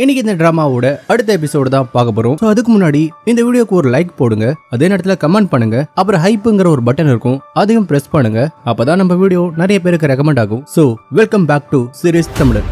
இன்னைக்கு இந்த டிராமாவோட அடுத்த எபிசோடு தான் பார்க்க போறோம். அதுக்கு முன்னாடி இந்த வீடியோக்கு ஒரு லைக் போடுங்க, அதே நேரத்துல கமெண்ட் பண்ணுங்க, அப்புறம் ஹைப்புங்கிற ஒரு பட்டன் இருக்கும் அதையும் பிரஸ் பண்ணுங்க. அப்பதான் நம்ம வீடியோ நிறைய பேருக்கு ரெக்கமெண்ட் ஆகும். So welcome back to series Tamil.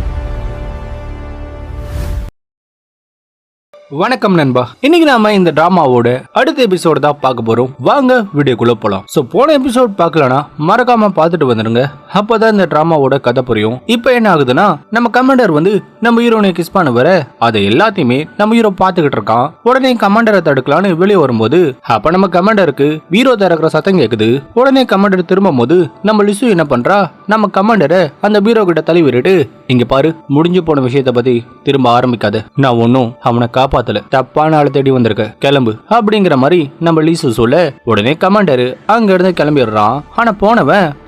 வணக்கம் நண்பா, இன்னைக்கு நாம இந்த டிராமாவோட அடுத்த எபிசோடு தான் பார்க்க போறோம். வாங்க வீடியோக்குள்ள போலாம். சோ போன எபிசோட் பார்க்கலனா மறக்காம பார்த்துட்டு வந்துருங்க, அப்பதான் இந்த டிராமாவோட கதை புரியும். இப்போ என்ன ஆகுதுன்னா, நம்ம கமாண்டர் வந்து நம்ம ஹீரோனை கிஸ் பண்ண வர அதை எல்லாத்தையுமே நம்ம ஹீரோ பாத்துக்கிட்டு இருக்கான். உடனே கமாண்டரை தடுக்கலான்னு வெளியே வரும்போது அப்ப நம்ம கமாண்டருக்கு ஹீரோ திறக்கிற சத்தம் கேக்குது. உடனே கமாண்டர் திரும்பும் போது நம்ம லிசு என்ன பண்றா, நம்ம கமாண்டரை அந்த ஹீரோ கிட்ட தள்ளி விட்டுட்டு, இங்க பாரு, முடிஞ்சு போன விஷயத்த பத்தி திரும்ப ஆரம்பிக்காத, நான் ஒன்னும் அவனை காப்பாத்தல, தப்பான ஆளை தேடி வந்திருக்க, கிளம்பு அப்படிங்கிற மாதிரி நம்ம லீசு சொல்ல, உடனே கமாண்டர் அங்க இருந்து கிளம்பிடுறான். ஆனா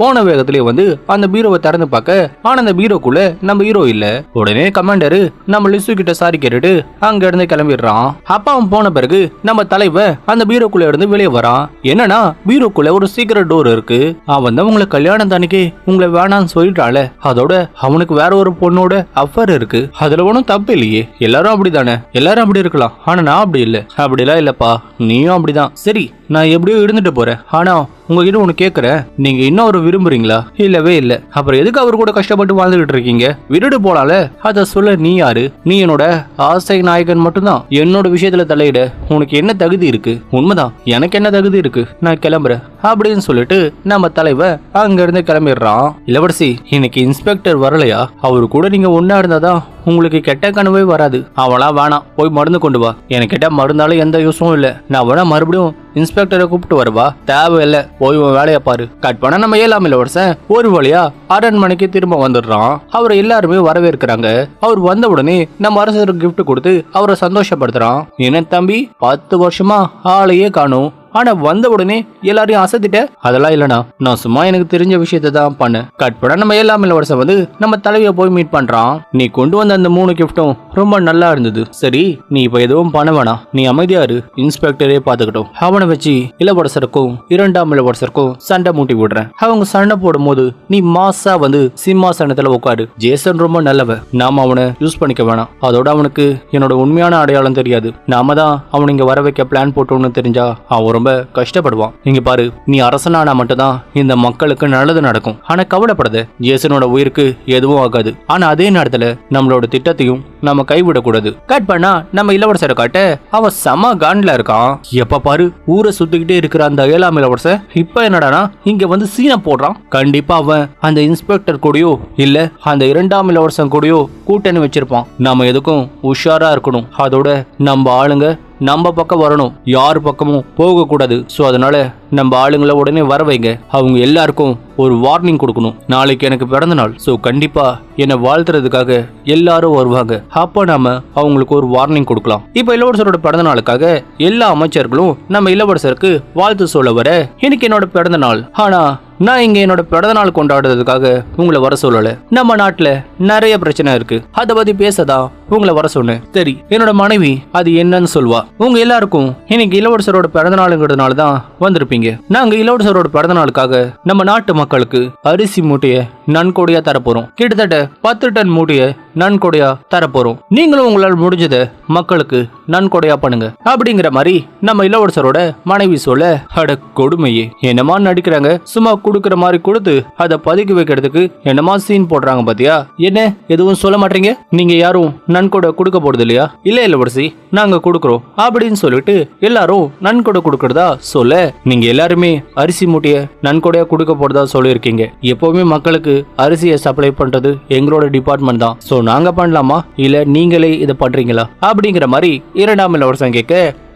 போன வேகத்திலே வந்து அந்த பீரோவை திறந்து பார்க்க, ஆனா அந்த பீரோக்குள்ள நம்ம ஹீரோ இல்ல. உடனே கமாண்டர் நம்ம லிசு கிட்ட சாரி கேட்டுட்டு அங்க இருந்து கிளம்பிடுறான். அப்ப அவன் போன பிறகு நம்ம தலைவன் அந்த பீரோக்குள்ள இருந்து வெளியே வரான். என்னன்னா, பீரோக்குள்ள ஒரு சீக்கிரட் டோர் இருக்கு. அவன் தான் உங்களை கல்யாணம் தானிக்கே உங்களை வேணான்னு சொல்லிட்டால, அதோட அவனுக்கு வேற ஒரு பொண்ணோட அஃபர் இருக்கு. அதுல ஒன்னும் தப்பு இல்லையே, எல்லாரும் அப்படித்தானே, எல்லாரும் அப்படி இருக்கலாம், ஆனா நான் அப்படி இல்ல. அப்படிலாம் இல்லப்பா, நீயும் அப்படிதான். சரி, நான் எப்படியோ இருந்துட்டு போறேன், ஆனா உங்ககிட்ட ஒண்ணு கேக்குறேன், நீங்க இன்னொரு விரும்புறீங்களா? இல்லவே இல்ல. அப்புறம் எதுக்கு அவர் கூட கஷ்டப்பட்டு வாழ்ந்துகிட்டு இருக்கீங்க? விருடு போலால, அத சொல்ல நீ யாரு? நீ என்னோட ஆசை நாயகன் மட்டும்தான். என்னோட விஷயத்துல தலையிட உனக்கு என்ன தகுதி இருக்கு? உண்மைதான், எனக்கு என்ன தகுதி இருக்கு, நான் கிளம்புறேன் அப்படின்னு சொல்லிட்டு நம்ம தலைவர் அங்க இருந்து கிளம்பிடுறான். இளவரசி, இன்னைக்கு இன்ஸ்பெக்டர் வரலையா? அவரு கூட நீங்க ஒன்னா இருந்தாதான் உங்களுக்கு கெட்ட கனவே வராது. அவளா வேணாம், போய் மருந்து கொண்டு வா. எனக்கு கிட்ட மருந்தாலும் எந்த யூஸும் இல்ல. நான் வேணா மறுபடியும் இன்ஸ்பெக்டரை கூப்பிட்டு வரவா? தேவையில்ல, போய் வேலையை பாரு. கட் பண்ண நம்ம 7ஆம் இளவரசன் ஒரு வழியா அரண்மனைக்கு திரும்ப வந்துடுறான். அவரை எல்லாருமே வரவேற்கிறாங்க. அவர் வந்த உடனே நம்ம அரசருக்கு கிஃப்ட் கொடுத்து அவரை சந்தோஷப்படுத்துறான். என்ன தம்பி, 10 வருஷமா ஆளையே காணும், ஆனா வந்த உடனே எல்லாரையும் அசத்திட்ட? அதெல்லாம் இல்லனா, நான் சும்மா எனக்கு தெரிஞ்ச விஷயத்தை தான் பண்ணேன். கட் பண்ண நம்ம 7ஆம் இளவரசன் வந்து நம்ம தலைவியை போய் மீட் பண்றான். நீ கொண்டு வந்த அந்த 3 கிஃப்டும் ரொம்ப நல்லா இருந்தது. சரி, நீ இப்ப எதுவும் பண்ண வேணாம், நீ அமைதியாரு, இன்ஸ்பெக்டரே பாத்துக்கிட்டோம். அவனை வச்சு இளவரசருக்கும் 2ஆம் இளவரசருக்கும் சண்டை மூட்டி விடுறேன். அவங்க சண்டை போடும் போது நீ மாசா வந்து சிம்மாசனத்துல உட்காரு. ஜேசன் ரொம்ப நல்லவன், நாம அவனை யூஸ் பண்ணிக்க வேணாம். அதோட அவனுக்கு என்னோட உண்மையான அடையாளம் தெரியாது. நாம தான் அவனை இங்க வர வைக்க பிளான் போட்டோம்னு தெரிஞ்சா அவன் ரொம்ப கஷ்டப்படுவான். இங்க பாரு, நீ அரசனானா மட்டும்தான் இந்த மக்களுக்கு நல்லது நடக்கும். ஆனா கவலைப்படாத, ஜேசனோட உயிருக்கு எதுவும் ஆகாது. ஆனா அதே நேரத்துல நம்மளோட திட்டத்தையும் நம்ம கைவிடக்கூடாது. கட் பண்ணா நம்ம இளவரசரை காட்ட அவன் செம காண்ட்ல இருக்கான். எப்ப பாரு ஊரை சுத்திக்கிட்டே இருக்கிற அந்த 7ஆம் இளவரசன் இப்ப என்னடானா இங்க வந்து சீனை போடுறான். கண்டிப்பா அவன் அந்த இன்ஸ்பெக்டர் கூடயோ இல்ல அந்த 2ஆம் இளவரசன் கூடயோ கூட்டணி வச்சிருப்பான். நாம எதுக்கும் உஷாரா இருக்கணும். அதோட நம்ம ஆளுங்க நம்ம பக்கம் வரணும், யார் பக்கமும் போக கூடாது. சோ அதனால நம்ம ஆளுங்களை உடனே வர வைங்க. அவங்க எல்லாருக்கும் ஒரு வார்னிங் கொடுக்கணும். நாளைக்கு எனக்கு பிறந்த நாள், சோ கண்டிப்பா என்னை வாழ்த்துறதுக்காக எல்லாரும் வருவாங்க. அப்ப நாம அவங்களுக்கு ஒரு வார்னிங் கொடுக்கலாம். இப்ப இளவரசரோட பிறந்த நாளுக்காக எல்லா அமைச்சர்களும் நம்ம இளவரசருக்கு வாழ்த்து சொல்ல வர, இன்னைக்கு என்னோட பிறந்த நாள், ஆனா நான் இங்க என்னோட பிறந்த நாள் கொண்டாடுறதுக்காக உங்களை வர சொல்லல. நம்ம நாட்டுல நிறைய பிரச்சனை இருக்கு, அதை பத்தி பேசதான் உங்களை வர சொன்னேன். சரி, என்னோட மனைவி அது என்னன்னு சொல்வா. உங்க எல்லாருக்கும் இன்னைக்கு இளவரசரோட பிறந்த நாளுங்கிறதுனால தான் வந்திருப்பீங்க. நாங்க இளவரசரோட பிறந்த நாளுக்காக நம்ம நாட்டு மக்களுக்கு அரிசி மூட்டைய நன்கொடையா தரப்போறோம். கிட்டத்தட்ட 10 டன் மூட்டைய நன்கொடையா தரப்போறோம். நீங்களும் உங்களால் முடிஞ்சத மக்களுக்கு நன்கொடையா பண்ணுங்க அப்படிங்கிற மாதிரி நம்ம இளவரசரோட மனைவி சொல்ல, அட கொடுமையே, என்னமா நடிக்கிறாங்க, சும்மா கொடுக்கற மாதிரி கொடுத்து அதை பதுக்கி வைக்கிறதுக்கு என்னமா சீன் போடுறாங்க பாத்தியா? என்ன எதுவும் சொல்ல மாட்டீங்க? நீங்க யாரும் நன்கொடை கொடுக்க போறது இல்லையா? இல்ல இளவரசி, நாங்க கொடுக்கறோம் அப்படின்னு சொல்லிட்டு எல்லாரும் நன்கொடை கொடுக்கறதா சொல்ல, நீங்க எல்லாருமே அரிசி மூட்டைய நன்கொடையா கொடுக்க போறதா சொல்லியிருக்கீங்க. எப்பவுமே மக்களுக்கு அரிசியை சப்ளை பண்றது எங்களோட டிபார்ட்மெண்ட் தான். சோ நாங்க பண்ணலாமா இல்ல நீங்களே இதை பண்றீங்களா அப்படிங்கிற மாதிரி 2ஆம் இளவரசன் கேட்க,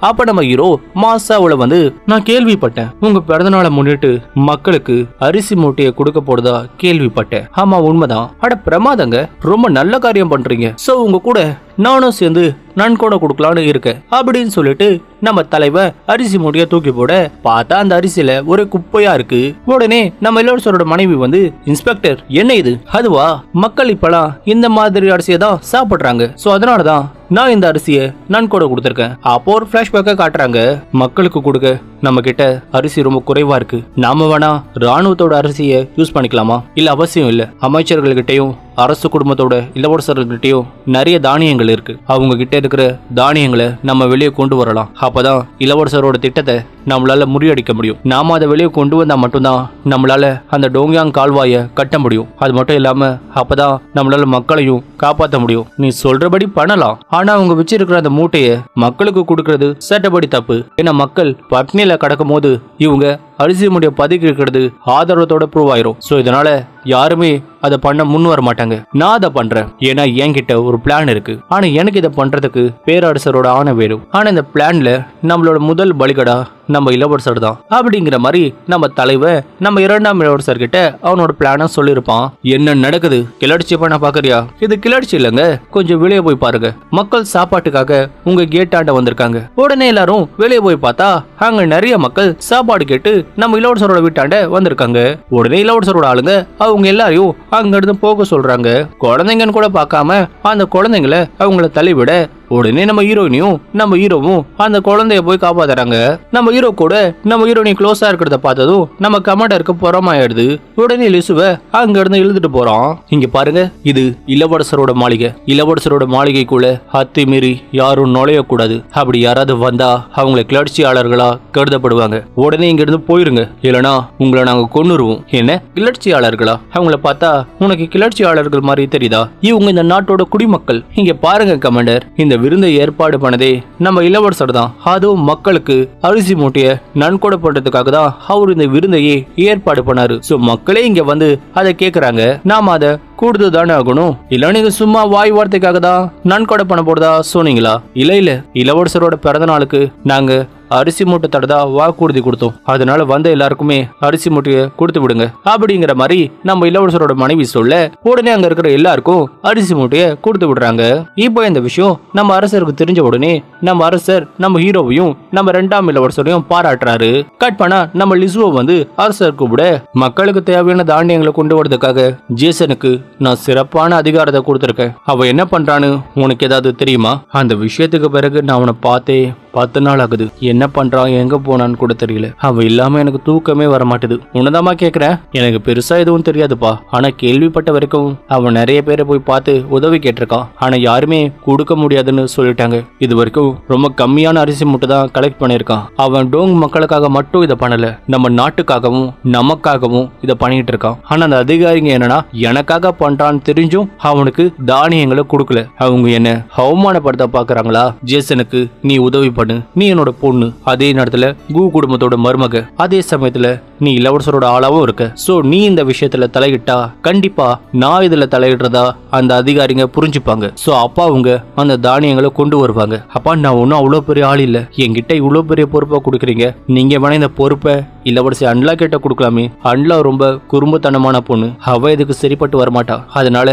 அப்ப நம்ம ஹீரோ மாசாவுல வந்து, நான் கேள்விப்பட்டேன் உங்க பிறந்தநாளை முன்னிட்டு மக்களுக்கு அரிசி மூட்டையை கொடுக்க போறதா கேள்விப்பட்டேன். ஆமா உண்மைதான். அட பிரமாதங்க, ரொம்ப நல்ல காரியம் பண்றீங்க. சோ உங்க கூட நானும் சேர்ந்து நன்கொடை கொடுக்கலான்னு இருக்கேன் அப்படின்னு சொல்லிட்டு நம்ம தலைவர் அரிசி மூட்டையை தூக்கி போட, பார்த்தா அந்த அரிசியில ஒரு குப்பையா இருக்கு. உடனே நம்ம இளவரசரோட மனைவி வந்து, இன்ஸ்பெக்டர் என்ன இது? அதுவா, மக்கள் இப்பெல்லாம் இந்த மாதிரி அரிசியை தான் சாப்பிடுறாங்க. சோ அதனாலதான் நான் இந்த அரிசியை நன்கொடை கொடுத்திருக்கேன். அப்போ ஒரு பிளாஷ்பேக்கை காட்டுறாங்க. மக்களுக்கு கொடுக்க நம்ம கிட்ட அரிசி ரொம்ப குறைவா இருக்கு. நாம வேணா ராணுவத்தோட அரிசியை யூஸ் பண்ணிக்கலாமா? இல்ல அவசியம் இல்ல, அமைச்சர்கள்கிட்டையும் அரசு குடும்பத்தோட இளவரசர்கிட்டயும் நிறைய தானியங்கள் இருக்கு. அவங்க கிட்ட இருக்கிற தானியங்களை நம்ம வெளியே கொண்டு வரலாம். அப்பதான் இளவரசரோட திட்டத்தை நம்மளால முறியடிக்க முடியும். நாம அதை வெளியே கொண்டு வந்தா மட்டும்தான் நம்மளால அந்த டோங்கியாங் கால்வாயை கட்ட முடியும். அது மட்டும் இல்லாம அப்பதான் நம்மளால மக்களையும் காப்பாற்ற முடியும். நீ சொல்றபடி பண்ணலாம், ஆனா அவங்க வச்சிருக்கிற அந்த மூட்டையை மக்களுக்கு கொடுக்கறது சட்டப்படி தப்பு. ஏன்னா மக்கள் பட்னியில கடக்கும் போது இவங்க அரிசி மூட்டையை பதுக்கி இருக்கிறது ஆதரவத்தோட ப்ரூவ் ஆயிரும். சோ இதனால யாருமே அதை பண்ண முன் வர மாட்டாங்க. நான் அதை பண்றேன் ஏன்னா என்கிட்ட ஒரு பிளான் இருக்கு. ஆனா எனக்கு இதை பண்றதுக்கு பேரரசரோட ஆணை வேணும். ஆனா இந்த பிளான்ல நம்மளோட முதல் பலிகடா நம்ம இளவரசர் தான் அப்படிங்கிற மாதிரி நம்ம தலைவர் நம்ம இரண்டாம் இளவரசர் கிட்ட அவனோட பிளான சொல்லிருப்பான். என்ன நடக்குது? கிளர்ச்சி பண்ண பாக்குறியா? இது கிளர்ச்சி இல்லைங்க, கொஞ்சம் வெளியே போய் பாருங்க. மக்கள் சாப்பாட்டுக்காக உங்க கேட்டாண்ட வந்திருக்காங்க. உடனே எல்லாரும் வெளியே போய் பார்த்தா அங்க நிறைய மக்கள் சாப்பாடு கேட்டு நம்ம இளவரசரோட வீட்டாண்ட வந்திருக்காங்க. உடனே இளவரசரோட ஆளுங்க அவங்க எல்லாரையும் அங்க இருந்து போக சொல்றாங்க. குழந்தைங்கன்னு கூட பார்க்காம அந்த குழந்தைங்களை அவங்கள தள்ளிவிட உடனே நம்ம ஹீரோயினியும் நம்ம ஹீரோவும் அந்த குழந்தைய போய் காப்பாத்துறாங்க. நம்ம ஹீரோ கூட நம்ம ஹீரோயினி க்ளோஸா இருக்கிறத பார்த்ததும் நம்ம கமாண்டருக்கு புறமாயிடுது. உடனே லிசுவ அங்க இருந்து இழுத்துட்டு போறோம். இங்க பாருங்க, இது இளவரசரோட மாளிகை. இளவரசரோட மாளிகைக்குள்ள அத்துமீறி யாரும் நுழையக்கூடாது. அப்படி யாராவது வந்தா அவங்களை கிளர்ச்சியாளர்களா கருதப்படுவாங்க. உடனே இங்க இருந்து போயிருங்க, இல்லனா உங்களை நாங்க கொன்னுருவோம். என்ன கிளர்ச்சியாளர்களா? அவங்கள பார்த்தா உனக்கு கிளர்ச்சியாளர்கள் மாதிரி தெரியுதா? இவங்க இந்த நாட்டோட குடிமக்கள். இங்க பாருங்க கமாண்டர், இந்த விருந்தை ஏற்பாடு பண்ணதே நம்ம இளவரசர் தான். அதுவும் மக்களுக்கு அரிசி மூட்டைய நன்கொடை பண்றதுக்காக தான் அவர் இந்த விருந்தையே ஏற்பாடு பண்ணாரு. சோ மக்களே இங்க வந்து அதை கேக்குறாங்க, நாம அதை கூடுது தானே ஆகணும். இல்ல நீங்க சும்மா வாய் வார்த்தைக்காக தான் நன்கொடை பண்ண போறதா சொன்னீங்களா? இல்ல இளவரசரோட பிறந்த நாளுக்கு நாங்க அரிசி மூட்டை தடதா வாக்குறுதி கொடுத்தோம். அதனால வந்த எல்லாருக்குமே அரிசி மூட்டையை கொடுத்து விடுங்க அப்படிங்கிற மாதிரி நம்ம இளவரசரோட மனைவி சொல்ல உடனே அங்க இருக்கிற எல்லாருக்கும் அரிசி மூட்டையை கொடுத்து விடுறாங்க. இப்போ இந்த விஷயம் நம்ம அரசருக்கு தெரிஞ்ச உடனே நம்ம அரசர் நம்ம ஹீரோவையும் நம்ம இரண்டாம் இளவரசரையும் பாராட்டுறாரு. கட் பண்ணா நம்ம லிசுவை வந்து அரசர் கூப்பிட மக்களுக்கு தேவையான தானியங்களை கொண்டு வரதுக்காக ஜேசனுக்கு நான் சிறப்பான அதிகாரத்தை கொடுத்திருக்கேன். அவ என்ன பண்றான்னு உனக்கு ஏதாவது தெரியுமா? அந்த விஷயத்துக்கு பிறகு நான் அவனை பார்த்தே 10 நாள் ஆகுது. என்ன பண்றான், எங்க போனான்னு கூட தெரியல. அவ இல்லாம எனக்கு தூக்கமே வர மாட்டுது. உன்னதாமா கேக்குறேன், எனக்கு பெருசா எதுவும் தெரியாதுப்பா. ஆனா கேள்விப்பட்ட வரைக்கும் அவன் நிறைய பேரை போய் பார்த்து உதவி கேட்டிருக்கான். ஆனா யாருமே கொடுக்க முடியாதுன்னு சொல்லிட்டாங்க. இது வரைக்கும் ரொம்ப கம்மியான அரிசி மூட்டை தான் கலெக்ட் பண்ணிருக்கான். அவன் டோங் மக்களுக்காக மட்டும் இதை பண்ணல, நம்ம நாட்டுக்காகவும் நமக்காகவும் இதை பண்ணிட்டு இருக்கான். ஆனா அந்த அதிகாரிங்க என்னன்னா எனக்காக பண்றான்னு தெரிஞ்சும் அவனுக்கு தானியங்களை கொடுக்கல. அவங்க என்ன அவமானப்படுத்த பாக்குறாங்களா? ஜேசனுக்கு நீ உதவி பண்ணு, நீ என்னோட பொண்ணு, அதே நேரத்துல கூ குடும்பத்தோட மருமக, அதே சமயத்துல நீ இளவரசரோட ஆளாவும் இருக்க. சோ நீ இந்த விஷயத்துல தலையிட்டா கண்டிப்பா நான் இதுல தலையிடுறதா அந்த அதிகாரிங்க புரிஞ்சுப்பாங்க. சோ அப்பா அவங்க அந்த தானியங்களை கொண்டு வருவாங்க. அப்பா நான் ஒன்னும் அவ்வளவு பெரிய ஆள் இல்ல, என்கிட்ட இவ்வளவு பெரிய பொறுப்பா கொடுக்குறீங்க. நீங்க வேணா இந்த பொறுப்பை இளவரசி அன்லா கிட்ட கொடுக்கலாமே. அன்லா ரொம்ப குறும்புத்தனமான பொண்ணு, அவ இதுக்கு சரிப்பட்டு வரமாட்டா. அதனால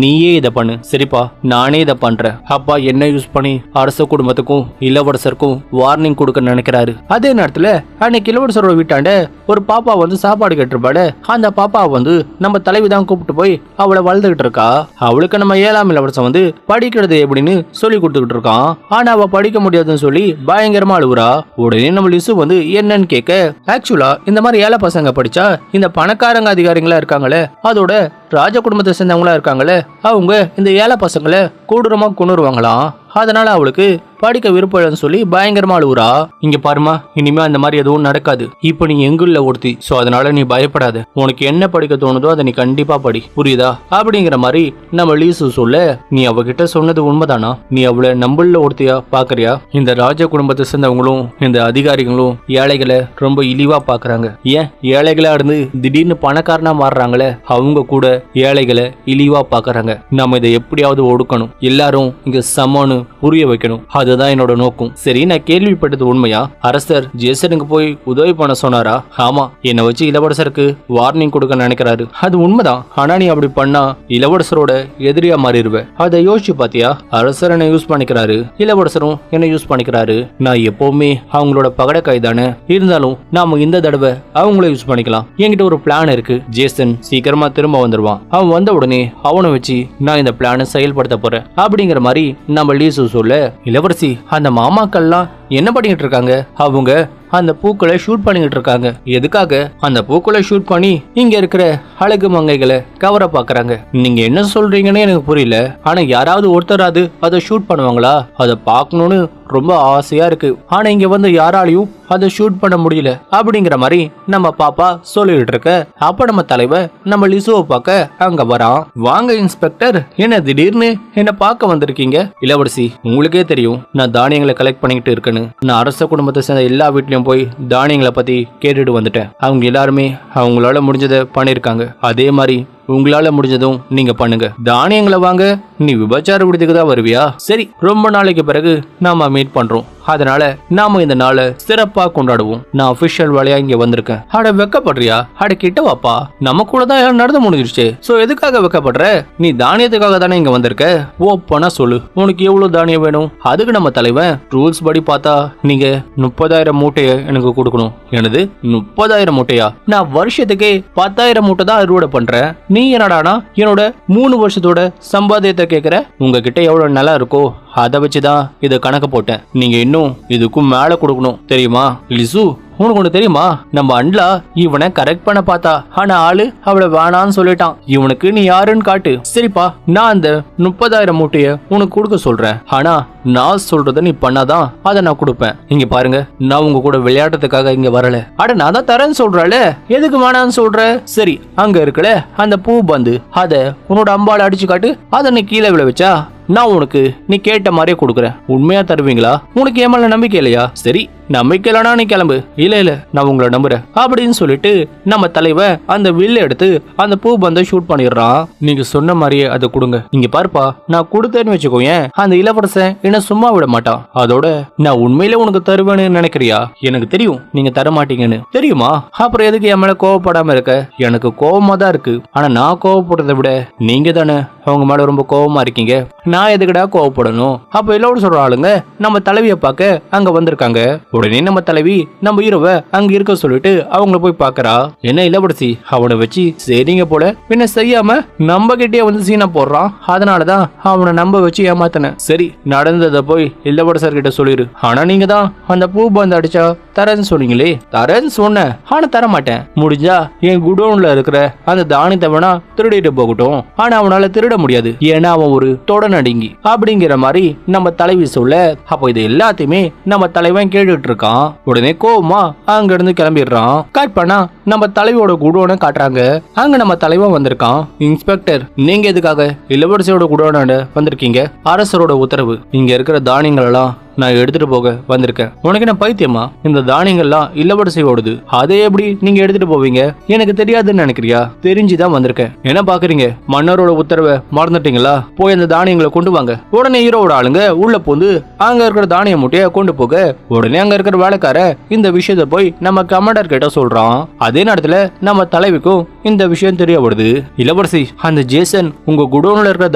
நீயே இதை பண்ணு. சரிப்பா, நானே இதை பண்றேன். அப்பா என்ன யூஸ் பண்ணி அரச குடும்பத்துக்கும் இளவரசருக்கும் வார்னிங் கொடுக்க நினைக்கிறாரு. அதே நேரத்துல அன்னைக்கு இளவரசரோட வீட்டாண்ட ஒரு பாப்பா வந்து சாப்பாடு கேட்டிருப்பாடு. அந்த பாப்பா வந்து நம்ம தலைவிதான் கூப்பிட்டு போய் அவளை வளர்ந்துகிட்டு இருக்கா. அவளுக்கு நம்ம 7ஆம் இளவரசன் வந்து படிக்கிறது எப்படின்னு சொல்லி கொடுத்துக்கிட்டு இருக்கான். ஆனா அவ படிக்க முடியாதுன்னு சொல்லி பயங்கரமா அழுகுறா. உடனே நம்ம லிசு வந்து என்னன்னு கேட்க, ஆக்சுவலா இந்த மாதிரி ஏழை பசங்க படிச்சா இந்த பணக்காரங்க அதிகாரிகளா இருக்காங்களே, அதோட ராஜ குடும்பத்தை சேர்ந்தவங்களா இருக்காங்களே, அவங்க இந்த ஏழை பசங்களை கொடூரமா கொண்டுருவாங்களாம். அதனால அவளுக்கு படிக்க விருப்பம் சொல்லி பயங்கரமா அழுகுறா. இங்க பாருமா, இனிமே அந்த மாதிரி எதுவும் நடக்காது. இப்ப நீ எங்குள்ள ஒருத்தி, சோ அதனால நீ பயப்படாத. உனக்கு என்ன படிக்க தோணுதோ அதை நீ கண்டிப்பா படி, புரியுதா அப்படிங்கிற மாதிரி நம்ம லீசு சொல்ல, நீ அவகிட்ட சொன்னது உண்மைதானா? நீ அவளை நம்புள்ள ஒருத்தியா பாக்குறியா? இந்த ராஜ குடும்பத்தை சேர்ந்தவங்களும் இந்த அதிகாரிகளும் ஏழைகளை ரொம்ப இழிவா பாக்குறாங்க. ஏன் ஏழைகளா இருந்து திடீர்னு பணக்காரனா மாறுறாங்களே, அவங்க கூட ஏழைகளை இழிவா பாக்குறாங்க. நம்ம இதை எப்படியாவது ஒடுக்கணும், எல்லாரும் இங்க சமன்னு புரிய வைக்கணும். அதுதான் என்னோட நோக்கம். சரி, நான் கேள்விப்பட்டது உண்மையா? அரசர் ஜேசனுக்கு போய் உதவி பண்ண சொன்னாரா? ஆமா, என்னை வச்சு இளவரசருக்கு வார்னிங் கொடுக்க நினைக்கிறாரு. அது உண்மைதான். ஆனா நீ அப்படி பண்ணா இளவரசரோட எதிரியா மாறிடுவ. அதை யோசிச்சு பாத்தியா? அரசர் என்ன யூஸ் பண்ணிக்கிறாரு, இளவரசரும் என்ன யூஸ் பண்ணிக்கிறாரு. நான் எப்பவுமே அவங்களோட பகடக்காய் தானே. இருந்தாலும் நாம இந்த தடவை அவங்கள யூஸ் பண்ணிக்கலாம். என்கிட்ட ஒரு பிளான் இருக்கு. ஜேசன் சீக்கிரமா திரும்ப வந்துருவான். அவன் வந்த உடனே அவனை வச்சு நான் இந்த பிளானை செயல்படுத்த போறேன் அப்படிங்கிற மாதிரி நம்ம லீசு சொல்ல, இளவரசி அந்த மாமாக்கள்லாம் என்ன பண்ணிட்டு இருக்காங்க? அவங்க அந்த பூக்களை ஷூட் பண்ணிக்கிட்டு இருக்காங்க. எதுக்காக? அந்த பூக்களை ஷூட் பண்ணி இங்க இருக்கிற அழகு மங்கைகளை கவர பாக்குறாங்க. நீங்க என்ன சொல்றீங்கன்னு எனக்கு புரியல. ஆனா யாராவது ஒருத்தராது அதை ஷூட் பண்ணுவாங்களா? அதை பார்க்கணும்னு ரொம்ப ஆசையா இருக்கு. ஆனா இங்க வந்து யாராலையும் அதை ஷூட் பண்ண முடியல அப்படிங்கிற மாதிரி நம்ம பாப்பா சொல்லிட்டு இருக்க. அப்ப நம்ம தலைவர் நம்ம லிசுவை பார்க்க அங்க வரான். வாங்க இன்ஸ்பெக்டர், என்ன திடீர்னு என்ன பார்க்க வந்திருக்கீங்க? இளவரசி, உங்களுக்கே தெரியும் நான் தானியங்களை கலெக்ட் பண்ணிக்கிட்டு இருக்கேன்னு. நான் அரச குடும்பத்தை சேர்ந்த எல்லா வீட்லயும் போய் தானியங்களை பத்தி கேட்டுட்டு வந்துட்டேன். அவங்க எல்லாருமே அவங்களால முடிஞ்சதை பண்ணிருக்காங்க. அதே மாதிரி உங்களால முடிஞ்சதும் நீங்க பண்ணுங்க. தானியங்களை வாங்க நீ விபச்சார விடுதிக்கு தான் வருவியா? சரி, ரொம்ப நாளைக்கு பிறகு நாம மீட் பண்றோம். அதனால நாம இந்த நாளை சிறப்பா கொண்டாடுவோம். நான் அபிஷியல் வேலையா இங்க வந்திருக்கேன். அட வெக்கப்படுறியா? அட கிட்ட வாப்பா, நம்ம கூட தான் எல்லாம் நடந்து முடிஞ்சிருச்சு. சோ எதுக்காக வெக்கப்படுற? நீ தானியத்துக்காக தானே இங்க வந்திருக்க. ஓப்பனா சொல்லு, உனக்கு எவ்வளவு தானியம் வேணும்? அதுக்கு நம்ம தலைவன் ரூல்ஸ் படி பார்த்தா நீங்க 30,000 மூட்டைய எனக்கு கொடுக்கணும். எனது 30,000 மூட்டையா? நான் வருஷத்துக்கே 10,000 மூட்டை தான் அறுவடை பண்றேன். நீ என்னடானா என்னோட 3 வருஷத்தோட சம்பாதியத்தை கேக்குற? உங்ககிட்ட எவ்வளவு நிலம் இருக்கோ அதை வச்சுதான் இதை கணக்கு போட்டேன். நீங்க இன்னும் இதுக்கும் மேல கொடுக்கணும் தெரியுமா? லிசு, உனக்கு ஒண்ணு தெரியுமா? நம்ம அண்லா இவனை கரெக்ட் பண்ண பார்த்தா, ஆனா ஆளு அவளை வேணான்னு சொல்லிட்டான். இவனுக்கு நீ யாருன்னு காட்டு. சரிப்பா, நான் அந்த 30,000 மூட்டைய உனக்கு கொடுக்க சொல்றேன். ஆனா நான் சொல்றத நீ பண்ணாதான் அதை நான் கொடுப்பேன். இங்க பாருங்க, நான் உங்க கூட விளையாட்டுறதுக்காக இங்க வரல. அட நான் தான் தரேன்னு சொல்றல, எதுக்கு வேணான்னு சொல்ற? சரி, அங்க இருக்கல அந்த பூ பந்து, அத உன்னோட அம்பால அடிச்சு காட்டு. அதை நீ கீழே விழ வச்சா நான் உனக்கு நீ கேட்ட மாதிரியே கொடுக்குறேன். உண்மையா தருவீங்களா? உனக்கு ஏமால நம்பிக்கை இல்லையா? சரி, நம்பிக்கை இல்லனா நீ கிளம்பு. இல்ல நான் உங்களை நம்புறேன் அப்படின்னு சொல்லிட்டு நம்ம தலைவர் அந்த வில்ல எடுத்து அந்த பூ பந்தை ஷூட் பண்ணிடுறான். நீங்க சொன்ன மாதிரியே அதை கொடுங்க. இங்க பாருப்பா, நான் கொடுத்தேன்னு வச்சுக்கோயேன், அந்த இளவரசன் என்ன சும்மா விட மாட்டான். அதோட நான் உண்மையில உனக்கு தருவேன்னு நினைக்கிறியா? எனக்கு தெரியும் நீங்க தர மாட்டீங்கன்னு. தெரியுமா? அப்புறம் எதுக்கு என் மேல கோவப்படாம இருக்க? எனக்கு கோவமா தான் இருக்கு. ஆனா நான் கோவப்படுறதை விட நீங்க தானே அவங்க மேல ரொம்ப கோவமா இருக்கீங்க. நான் எதுக்குடா கோவப்படணும்? அப்ப இளவரசர் ஆளுங்க நம்ம தலைவியை பார்க்க அங்க வந்திருக்காங்க. உடனே நம்ம தலைவி நம்ம ஹீரோவை அங்க இருக்க சொல்லிட்டு அவங்கள போய் பாக்குறா. என்ன இளவரசி, அவனை வச்சு சரிங்க போல, பின்ன செய்யாம நம்ம கிட்டே வந்து சீனா போடுறான். அதனாலதான் அவனை நம்ப வச்சு ஏமாத்தினேன். சரி, நடந்ததை போய் இளவரசர் கிட்ட சொல்லிரு. ஆனா நீங்க தான் அந்த பூ பந்து அடிச்சா தரேன்னு சொன்னீங்களே. தரேன்னு சொன்னேன், ஆனா தர மாட்டேன். முடிஞ்சா என் குடோன்ல இருக்கிற அந்த தானியத்தை வேணா திருடிட்டு போகட்டும். ஆனா அவனால திருட முடியாது, ஏன்னா அவன் ஒரு தொடநடுங்கி அப்படிங்கிற மாதிரி நம்ம தலைவி சொல்ல. அப்போ இது எல்லாத்தையுமே நம்ம தலைவன் கேட்டுட்டு இருக்கான். உடனே கோவமா அங்க இருந்து கிளம்பிடுறான். கட் பண்ணா நம்ம தலைவியோட குடோனை காட்டுறாங்க. அங்க நம்ம தலைவன் வந்திருக்கான். இன்ஸ்பெக்டர், நீங்க எதுக்காக இளவரசியோட குடோனோட வந்திருக்கீங்க? அரசரோட உத்தரவு. இங்க இருக்கிற தானியங்கள் எல்லாம் நான் எடுத்துட்டு போக வந்திருக்கேன். உனக்கு என்ன பைத்தியமா? இந்த தானியங்கள்லாம் இளவரசியோடுது, அதை எப்படி நீங்க எடுத்துட்டு போவீங்க? எனக்கு தெரியாதுன்னு நினைக்கிறியா? தெரிஞ்சுதான் வந்திருக்கேன். என்ன பாக்குறீங்க? மன்னரோட உத்தரவை மறந்துட்டீங்களா? போய் அந்த தானியங்களை கொண்டு வாங்க. உடனே ஹீரோவோட ஆளுங்க உள்ள போந்து அங்க இருக்கிற தானிய மூட்டையை கொண்டு போக, உடனே அங்க இருக்கிற வேலைக்கார இந்த விஷயத்த போய் நம்ம கமாண்டர் கிட்ட சொல்றான். அதே நேரத்துல நம்ம தலைவிக்கும் இந்த விஷயம் தெரிய வருது. இளவரசி, அந்த ஜேசன் உங்க குடோன்ல இருக்கிற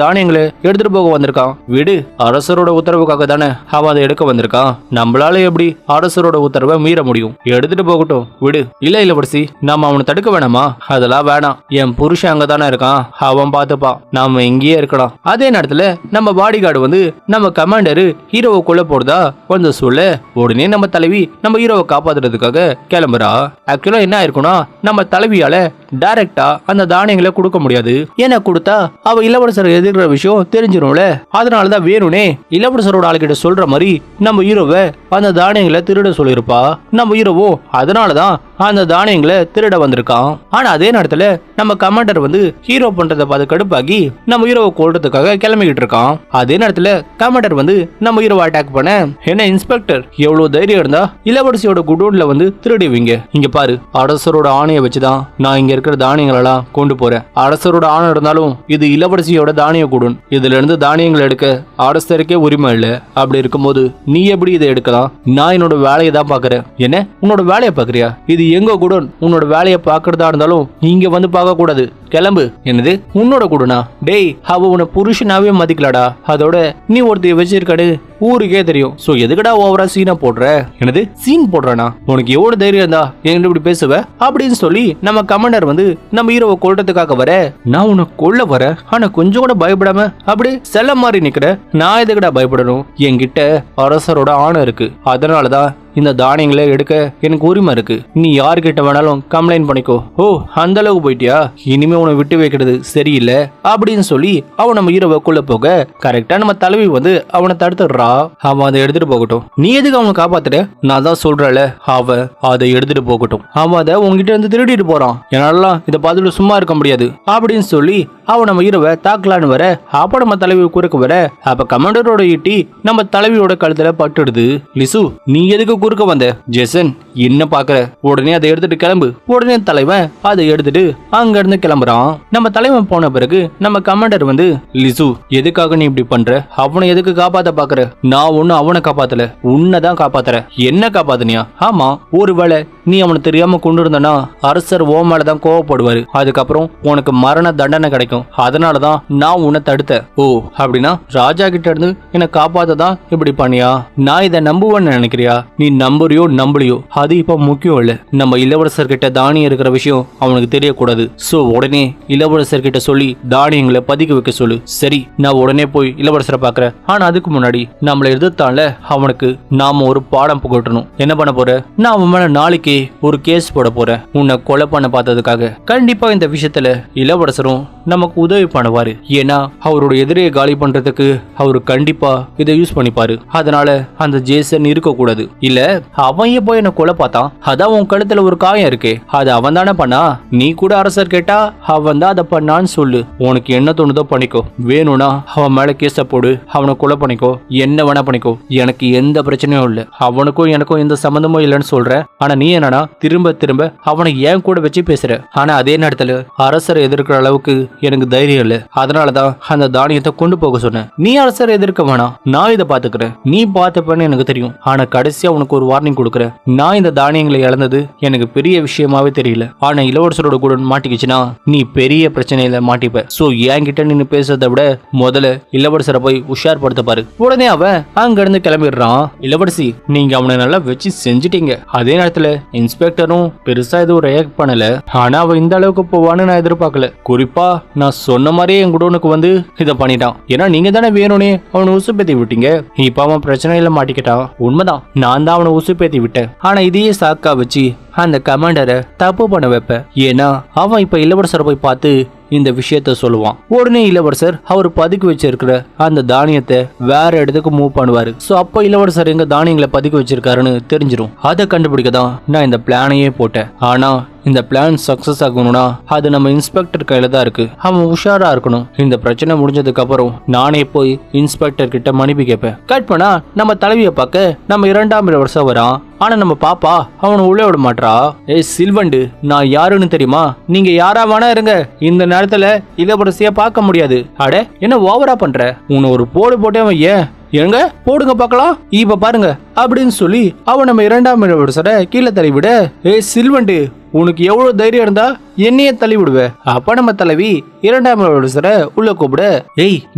தானியங்களை எடுத்துட்டு போக வந்திருக்கான். விடு, அரசரோட உத்தரவுக்காக தானே அவன் அதை எடுக்க வந்திருக்கான். நம்மளால எப்படி அரசரோட உத்தரவை மீற முடியும்? எடுத்துட்டு போகட்டும், விடு. இல்ல இளவரசி, நாம அவனை தடுக்க வேணாமா? அதெல்லாம் வேணாம், என் புருஷன் அங்கதானே இருக்கான், அவன் பார்த்துப்பான், நாம இங்கேயே இருக்கலாம். அதே நேரத்துல நம்ம பாடி கார்டு வந்து நம்ம கமாண்டரு ஹீரோவை கொல்ல போறதா கொஞ்சம் சொல்ல, உடனே நம்ம தலைவி நம்ம ஹீரோவை காப்பாத்துறதுக்காக கிளம்புறா. ஆக்சுவலா என்ன ஆயிருக்கும்னா, நம்ம தலைவியால டைரக்டா அந்த தானியங்களை கொடுக்க முடியாது. ஏன்னா கொடுத்தா அவ இளவரசர் எதிர்க்கிற விஷயம் தெரிஞ்சிடும்ல. அதனாலதான் வேணும்னே இளவரசரோட ஆளுகிட்ட சொல்ற மாதிரி நம்ம ஹீரோவை அந்த தானியங்களை திருட சொல்லிருப்பா. நம்ம ஹீரோவோ அதனாலதான் அந்த தானியங்களை திருட வந்திருக்கான். ஆனா அதே நேரத்துல நம்ம கமாண்டர் வந்து ஹீரோ பண்றதை பார்த்து கடுப்பாகி நம்ம ஹீரோவை கொல்றதுக்காக கிளம்பிக்கிட்டு இருக்கான். அதே நேரத்துல கமாண்டர் வந்து நம்ம ஹீரோவை அட்டாக் பண்ண, என்ன இன்ஸ்பெக்டர், எவ்வளவு தைரியம் இருந்தா இளவரசியோட குடோன்ல வந்து திருடுவீங்க? இங்க பாரு, அரசரோட ஆணையை வச்சுதான் நான் இங்க இருக்கிற தானியங்கள் எல்லாம் கொண்டு போறேன். அரசரோட ஆணை இருந்தாலும் இது இளவரசியோட தானிய குடோன். இதுல இருந்து தானியங்கள் எடுக்க அரசருக்கே உரிமை இல்ல. அப்படி இருக்கும்போது நீ எப்படி இதை எடுக்கலாம்? நான் என்னோட வேலையை தான் பாக்குறேன். என்ன, உன்னோட வேலையை பாக்குறியா? இது எங்க குடோன், உன்னோட வேலையை பாக்குறதா இருந்தாலும் இங்க வந்து பார்க்க கூடாது, கிளம்பு. என்னது உன்னோட குடோனா? டேய், அவ உன்னை புருஷனாவே மதிக்கலடா. அதோட நீ ஒருத்தைய வச்சிருக்காடு ஊருக்கே தெரியும். சோ எதுக்கடா ஓவரா சீனா போடுற? என்னது சீன் போடுறானா? உனக்கு எவ்வளவு தைரியம் இருந்தா என்கிட்ட இப்படி பேசுவ? அப்படின்னு சொல்லி நம்ம கமாண்டர் வந்து நம்ம ஹீரோவை கொல்றதுக்காக வர, நான் உன்னை கொல்ல வர, ஆனா கொஞ்சம் கூட பயப்படாம அப்படி செல்ல மாதிரி நிக்கிற. நான் எதுக்கடா பயப்படணும்? என்கிட்ட அரசரோட ஆணை இருக்கு, அதனாலதான் இந்த தானியங்களை எடுக்க எனக்கு உரிமை இருக்கு. நீ யாருக்கிட்ட வேணாலும் கம்ப்ளைண்ட் பண்ணிக்கோ. ஓ, அந்த அளவுக்கு போயிட்டியா? இனிமே உன்னை விட்டு வைக்கிறது சரியில்லை அப்படின்னு சொல்லி அவன் நம்ம ஹீரோவுக்குள்ள போக கரெக்டா நம்ம தலைவி வந்து அவனை தடுத்துடுறா. அவன் அதை எடுத்துட்டு போகட்டும். நீ எதுக்கு அவனை காப்பாத்துற? நான் தான் சொல்றல, அவன் அதை எடுத்துட்டு போகட்டும். அவன் அதை உங்ககிட்ட இருந்து திருடிட்டு போறான். என்னால இதை பார்த்துட்டு சும்மா இருக்க முடியாது அப்படின்னு சொல்லி அவன் நம்ம ஹீரோவை தாக்கலான்னு வர, அப்ப நம்ம தலைவி குறுக்க வர, அப்ப கமாண்டரோட ஈட்டி நம்ம தலைவியோட கழுத்துல பட்டுடுது. லிசு, நீ எதுக்கு குறுக்க வந்த? ஜேசன், என்ன பாக்குற? உடனே அதை எடுத்துட்டு கிளம்பு. உடனே தலைவன் அதை எடுத்துட்டு அங்க இருந்து கிளம்புறான். நம்ம தலைவன் போன பிறகு நம்ம கமாண்டர் வந்து, லிசு, எதுக்காக நீ இப்படி பண்ற? அவனை எதுக்கு காப்பாத்த பாக்குற? நான் ஒண்ணு அவனை காப்பாத்தல, உன்னைதான் காப்பாத்துற. என்ன காப்பாத்தினியா? ஆமா, ஒருவேளை நீ அவனை தெரியாம கொண்டு இருந்தனா அரசர் ஓ மேலதான் கோவப்படுவாரு. அதுக்கப்புறம் உனக்கு மரண தண்டனை கிடைக்கும். அதனாலதான் நான் உன்னை தடுத்தேன். ஓ, அப்படின்னா ராஜா கிட்ட இருந்து என்ன காப்பாத்ததான் இப்படி பண்ணியா? நான் இதை நம்புவேன்னு நினைக்கிறியா? நீ நம்புறியோ நம்பலையோ அது இப்ப முக்கியம் இல்ல. நம்ம இளவரசர் கிட்ட தானியம் இருக்கிற விஷயம் அவனுக்கு தெரியக்கூடாது. சோ உடனே இளவரசர் கிட்ட சொல்லி தானியங்களை பதிக்க வைக்க சொல்லு. சரி, நான் உடனே போய் இளவரசரை பாக்குறேன். ஆனா அதுக்கு முன்னாடி நம்மளை எதிர்த்தான்ல அவனுக்கு நாம ஒரு பாடம் புகட்டணும். என்ன பண்ண போற? நான் அவன் மேல நாளைக்கு ஒரு கேஸ் போட போறேன். உன்னை கொலை பண்ண பார்த்ததுக்காக. கண்டிப்பா இந்த விஷயத்துல இளவரசரும் நமக்கு உதவி பண்ணுவாரு. ஏன்னா அவரோட எதிரியை காலி பண்றதுக்கு அவரு கண்டிப்பா இதை யூஸ் பண்ணிப்பாரு. அதனால அந்த ஜேசன் இருக்க கூடாது. இல்ல, அவன் போய் என்ன கொலை பார்த்தான். அதான் உன் கழுத்துல ஒரு காயம் இருக்கே, அது அவன் தானே பண்ணா? நீ கூட அரசர் கேட்டா அவன் தான் அதை பண்ணான்னு சொல்லு. உனக்கு என்ன தோணுதோ பண்ணிக்கோ. வேணும்னா அவன் மேல கேஸ போடு, அவனை கொலை பண்ணிக்கோ, என்ன வேணா பண்ணிக்கோ. எனக்கு எந்த பிரச்சனையும் இல்ல. அவனுக்கும் எனக்கும் எந்த சம்பந்தமும் இல்லைன்னு சொல்றேன். ஆனா நீ என்னன்னா திரும்ப திரும்ப அவனை ஏன் கூட வச்சு பேசுற. ஆனா அதே நேரத்துல அரசரை எதிர்க்கிற அளவுக்கு எனக்கு தைரியம் இல்ல. அதனாலதான் அந்த தானியத்தை கொண்டு போக சொன்னேன். நீ அரசரை எதிர்க்க வேணாம், நான் இதை பாத்துக்கிறேன். நீ பாத்துப்பேன்னு எனக்கு தெரியும். ஆனா கடைசியா உனக்கு ஒரு வார்னிங் கொடுக்குறேன். நான் இந்த தானியங்களை இழந்தது எனக்கு பெரிய விஷயமாவே தெரியல. ஆனா இளவரசரோட கூட மாட்டிக்கிச்சுன்னா நீ பெரிய பிரச்சனையில மாட்டிப்ப. சோ என்கிட்ட நின்னு பேசுறதை விட முதல்ல இளவரசரை போய் உஷார்படுத்த பாரு. உடனே அவன் அங்க இருந்து கிளம்பிடுறான். இளவரசி, நீங்க அவனை நல்லா வச்சு செஞ்சுட்டீங்க. அதே நேரத்துல இன்ஸ்பெக்டரும் பெருசா எதுவும் ரியாக்ட் பண்ணல. ஆனா அவன் இந்த அளவுக்கு போவான்னு நான் எதிர்பார்க்கல. குறிப்பா நான் சொன்ன மாதிரியே என் குடோனுக்கு வந்து இதை பண்ணிட்டான். ஏன்னா நீங்க தானே வேணும்னே அவனை உசுப்பேத்தி விட்டீங்க. இப்ப அவன் பிரச்சனையில மாட்டிக்கிட்டான். உண்மைதான், நான் தான் அவனை உசுப்பேத்தி விட்டேன். ஆனா இதையே சாக்கா வச்சு அந்த கமாண்டரை தப்பு பண்ண வைப்ப. ஏன்னா அவன் இப்ப இளவரசரை போய் பார்த்து இந்த விஷயத்த சொல்லுவான். உடனே இளவரசர் அவர் பதுக்கி வச்சிருக்கிற அந்த தானியத்தை வேற இடத்துக்கு மூவ் பண்ணுவாரு. சோ அப்ப இளவரசர் எங்க தானியங்களை பதுக்கி வச்சிருக்காருன்னு தெரிஞ்சிடும். அதை கண்டுபிடிக்க தான் நான் இந்த பிளானையே போட்டேன். ஆனா இந்த பிளான் சக்சஸ் ஆகணும்னா அது நம்ம இன்ஸ்பெக்டர் கையில தான் இருக்கு. அவன் உஷாரா இருக்கணும். இந்த பிரச்சனை முடிஞ்சதுக்கு அப்புறம் நானே போய் இன்ஸ்பெக்டர் கிட்ட மன்னிப்பு கேட்பேன். கட் பண்ணா நம்ம தலைவியை பார்க்க நம்ம 2ஆம் இளவரசர் வரான். ஆனா நம்ம பாப்பா அவனை உள்ள விட மாட்டா. ஏய் சில்வண்டு, நான் யாருன்னு தெரியுமா? நீங்க யாரா வேணா இருங்க, இந்த நேரத்துல இளவரசிய பார்க்க முடியாது. அட, என்ன ஓவரா பண்ற? உன்னை ஒரு போடு போட்டே அவன் ஏன் எங்க போடுங்க பாக்கலாம், இப்ப பாருங்க அப்படின்னு சொல்லி அவன் நம்ம 2ஆம் இளவரசரை கீழே தள்ளிவிட, ஏய் சில்வண்டு, உனக்கு எவ்வளவு தைரியம் இருந்தா என்னையே தள்ளி விடுவ? அப்ப நம்ம தலைவி 2ஆம் இளவரசரை உள்ள கூப்பிட, ஏய்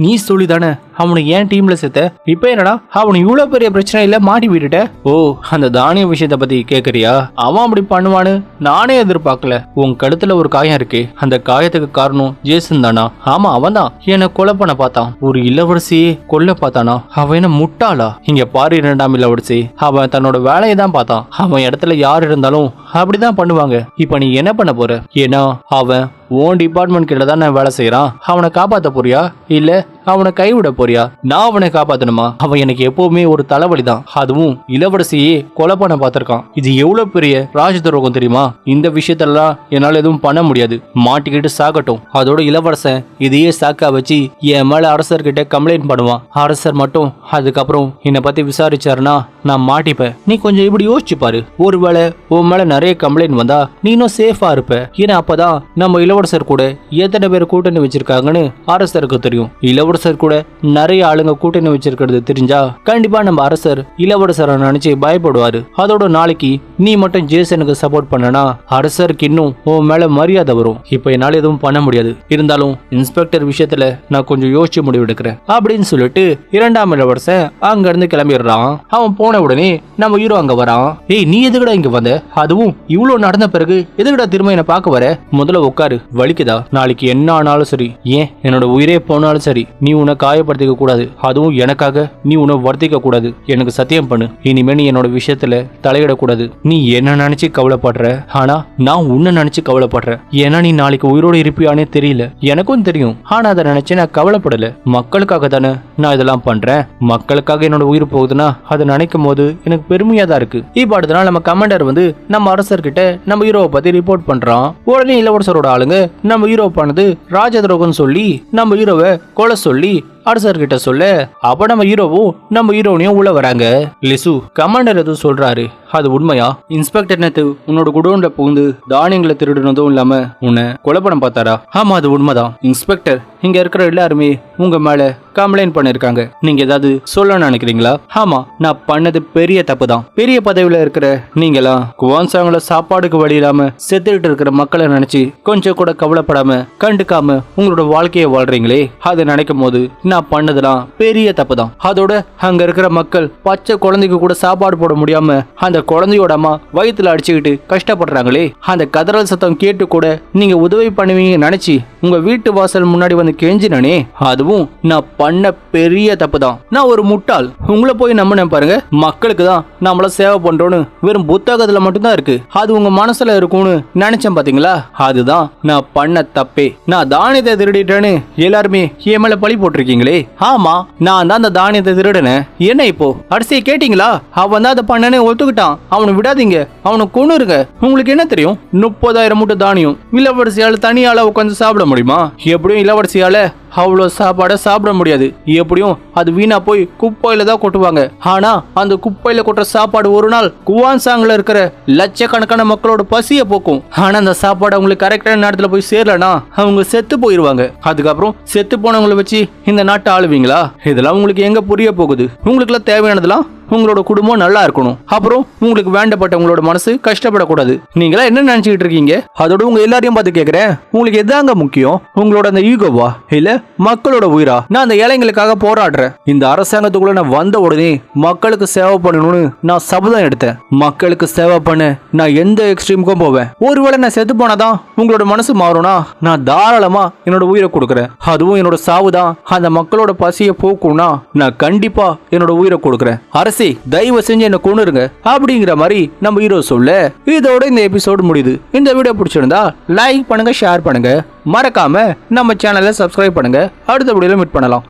நீ சொல்லிதானே அவனை ஏன் டீம்ல சேர்த்த? இப்ப என்னடா அவனை இவ்வளவு பெரிய பிரச்சனை இல்ல மாட்டி விட்டுட்ட? ஓ, அந்த தானிய விஷயத்த பத்தி கேக்குறியா? அவன் அப்படி பண்ணுவான்னு நானே எதிர்பார்க்கல. உன் கழுத்துல ஒரு காயம் இருக்கே, அந்த காயத்துக்கு காரணம் ஜேசன் தானா? ஆமா, அவன் தான் என்ன கொலை பண்ண பார்த்தான். ஒரு இளவரசியே கொல்ல பார்த்தானா? அவன் என்ன முட்டாளா? இங்க பாரு 2ஆம் இளவரசி, அவன் தன்னோட வேலையை தான் பார்த்தான். அவன் இடத்துல யார் இருந்தாலும் அப்படிதான் பண்ணுவாங்க. இப்ப நீ என்ன பண்ண போற? ஏன்னா அவன் உன் டிபார்ட்மெண்ட் கிட்ட தான் வேலை செய்யறான். அவனை காப்பாத்த போறியா இல்ல அவனை கைவிட போறியா? நான் அவனை காப்பாத்தணுமா? அவன் எனக்கு எப்பவுமே ஒரு தலைவலி தான். அதுவும் இளவரசியே கொலை பண்ண பார்த்திருக்கான். இது எவ்வளவு பெரிய ராஜ துரோகம் தெரியுமா? இந்த விஷயத்தெல்லாம் என்னால எதுவும் பண்ண முடியாது. மாட்டிக்கிட்டு சாகட்டும். அதோட இளவரசன் இதையே சாக்கா வச்சு என் மேல அரசர்கிட்ட கம்ப்ளைண்ட் பண்ணுவான். அரசர் மட்டும் அதுக்கப்புறம் என்னை பத்தி விசாரிச்சாருன்னா நான் மாட்டிப்பேன். நீ கொஞ்சம் இப்படி யோசிச்சு பாரு. ஒருவேளை உன் மேல நிறைய கம்ப்ளைண்ட் வந்தா நீனும் சேஃபா இருப்ப. ஏன்னா அப்பதான் நம்ம இளவரசர் கூட எத்தனை பேர் கூட்டணி வச்சிருக்காங்கன்னு அரசருக்கு தெரியும். இளவரசர் கூட நிறைய ஆளுங்க கூட்டணி வச்சிருக்கிறது தெரிஞ்சா கண்டிப்பா நம்ம அரசர் இளவரசரை நினைச்சு பயப்படுவாரு. அதோட நாளைக்கு நீ மட்டும் ஜேசனுக்கு சப்போர்ட் பண்ணனா அரசருக்கு இன்னும் உன் மேல மரியாதை வரும். இப்ப என்னால எதுவும் பண்ண முடியாது. இருந்தாலும் இன்ஸ்பெக்டர் விஷயத்துல நான் கொஞ்சம் யோசிச்சு முடிவு எடுக்கிறேன் அப்படின்னு சொல்லிட்டு 2ஆம் இளவரசன் அங்க இருந்து கிளம்பிடுறான். அவன் போன உடனே நம்ம ஹீரோ அங்க வரான். ஏய் நீ எதுக்கடா இங்க வந்த? அதுவும் இவ்வளவு நடந்த பிறகு எதுக்கடா திரும்ப என்ன பார்க்க வர? முதல்ல உட்காரு வலிக்குதா? நாளைக்கு என்ன ஆனாலும் சரி, ஏன் என்னோட உயிரே போனாலும் சரி, நீ உன்னை காயப்படுத்திக்க கூடாது. அதுவும் எனக்காக நீ உன்னை வருத்திக்க கூடாது. எனக்கு சத்தியம் பண்ணு, இனிமே நீ என்னோட விஷயத்துல தலையிடக்கூடாது. நீ என்ன நினைச்சு கவலைப்படுற, ஆனா நான் உன்னை நினைச்சு கவலைப்படுறேன். ஏன்னா நீ நாளைக்கு உயிரோடு இருப்பியானே தெரியல, எனக்கும் தெரியும். ஆனா அதை நினைச்சு நான் கவலைப்படல. மக்களுக்காக தானே நான் இதெல்லாம் பண்றேன். மக்களுக்காக என்னோட உயிர் போகுதுன்னா அதை நினைக்கும் போது எனக்கு பெருமையா தான் இருக்கு. இப்ப அடுத்த நாள் நம்ம கமாண்டர் வந்து நம்ம அரசர்கிட்ட நம்ம ஹீரோவை பத்தி ரிப்போர்ட் பண்றான். உடனே இளவரசரோட ஆளுங்க நம்ம ஹீரோ பண்ணது ராஜ துரோகம் சொல்லி நம்ம ஹீரோவை கொலை சொல்லி அரசர்கிட்ட சொல்ல, அப்ப நம்ம ஹீரோவும் நம்ம ஹீரோனையும் உள்ள வராங்க. லிசு கமாண்டர் எதுவும் சொல்றாரு, அது உண்மையா? இன்ஸ்பெக்டர் நேத்து உன்னோட குடோன்ல புகுந்து தானியங்களை திருடுனதும் இல்லாம உன்னை கொலை பண்ண பார்த்தாரா? ஆமா, அது உண்மைதான் இன்ஸ்பெக்டர். இங்க இருக்கிற எல்லாருமே உங்க மேல கம்ப்ளைண்ட் பண்ணிருக்காங்க. நீங்க ஏதாவது சொல்ல நினைக்கிறீங்களா? ஆமா, நான் பண்ணது பெரிய தப்பு தான். பெரிய பதவியில இருக்கிற நீங்களாம் குவான்சாங்கள சாப்பாடுக்கு வழி இல்லாம செத்துக்கிட்டு இருக்கிற மக்களை நினைச்சு கொஞ்சம் கூட கவலைப்படாம கண்டுக்காம உங்களோட வாழ்க்கையை வாழ்றீங்களே, அதை நினைக்கும் போது நான் பண்ணதெல்லாம் பெரிய தப்பு தான். அதோட அங்க இருக்கிற மக்கள் பச்சை குழந்தைக்கு கூட சாப்பாடு போட முடியாம அந்த குழந்தையோட அம்மா வயிற்றுல அடிச்சுக்கிட்டு கஷ்டப்படுறாங்களே, அந்த கதறல் சத்தம் கேட்டு கூட நீங்க உதவி பண்ணுவீங்க நினைச்சு உங்க வீட்டு வாசல் முன்னாடி வந்து கெஞ்சினே, அதுவும் நான் பண்ண பெரிய தப்பு தான். நான் ஒரு முட்டாள். உங்களை போய் நம்பினேன் பாருங்க. மக்களுக்கு தான் நம்மள சேவை பண்றோன்னு வெறும் புத்தகத்துல மட்டும்தான் இருக்கு, அது உங்க மனசுல இருக்கும்னு நினைச்சேன் பாத்தீங்களா? அதுதான் நான் பண்ண தப்பே. நான் தானியத்தை திருடிட்டேன்னு எல்லாருமே என் மேல பழி போட்டிருக்கீங்களே. ஆமா, நான் தான் அந்த தானியத்தை திருடினேன். என்ன இப்போ அரிசியை கேட்டீங்களா? அவன் தான் அதை பண்ணனே ஒத்துக்கிட்டான். அவனை விடாதீங்க, அவனை கொன்னுருங்க. உங்களுக்கு என்ன தெரியும்? 30,000 மூட்டை தானியம் இளவரசியால தனியால உட்காந்து சாப்பிட முடியுமா? எப்படியும் இளவரசியால அவ்வளோ சாப்பாடை சாப்பிட முடியாது. எப்படியும் அது வீணா போய் குப்பையில தான் கொட்டுவாங்க. ஆனா அந்த குப்பையில கொட்டுற சாப்பாடு ஒரு நாள் குவான்சாங்ல இருக்கிற லட்சக்கணக்கான மக்களோட பசியை போக்கும். ஆனா அந்த சாப்பாடு அவங்களுக்கு கரெக்டான நேரத்துல போய் சேரலனா அவங்க செத்து போயிருவாங்க. அதுக்கப்புறம் செத்து போனவங்களை வச்சு இந்த நாட்டை ஆளுவீங்களா? இதெல்லாம் உங்களுக்கு எங்க புரிய போகுது? உங்களுக்கு எல்லாம் தேவையானதெல்லாம் உங்களோட குடும்பம் நல்லா இருக்கணும். அப்புறம் உங்களுக்கு வேண்டப்பட்ட உங்களோட மனசு கஷ்டப்படக்கூடாது. நீங்களா என்ன நினைச்சுக்கிட்டு இருக்கீங்க? அதோட உங்க எல்லாரையும் பார்த்து கேக்குறேன், உங்களுக்கு எதாங்க முக்கியம்? உங்களோட அந்த ஈகோவா இல்ல மக்களோட உயிரா? நான் அந்த ஏழைங்களுக்காக போராடுறேன். இந்த அரசாங்கத்துக்குள்ள நான் வந்த உடனே மக்களுக்கு சேவை பண்ணணும்னு நான் சபதம் எடுத்தேன். மக்களுக்கு சேவை பண்ண நான் எந்த எக்ஸ்ட்ரீமுக்கும் போவேன். ஒருவேளை நான் செத்து போனாதான் உங்களோட மனசு மாறும்னா நான் தாராளமா என்னோட உயிரை கொடுக்குறேன். அதுவும் என்னோட சாவுதான் அந்த மக்களோட பசியை போக்கும்னா நான் கண்டிப்பா என்னோட உயிரை கொடுக்குறேன். அரசே, தயவு செஞ்சு என்ன கொன்னுருங்க அப்படிங்கிற மாதிரி நம்ம ஹீரோ சொல்ல, இதோட இந்த எபிசோடு முடியுது. இந்த வீடியோ பிடிச்சிருந்தா லைக் பண்ணுங்க, ஷேர் பண்ணுங்க, மறக்காம நம்ம சேனலை சப்ஸ்கிரைப் பண்ணுங்க. அடுத்த வீடியோல மீட் பண்ணலாம்.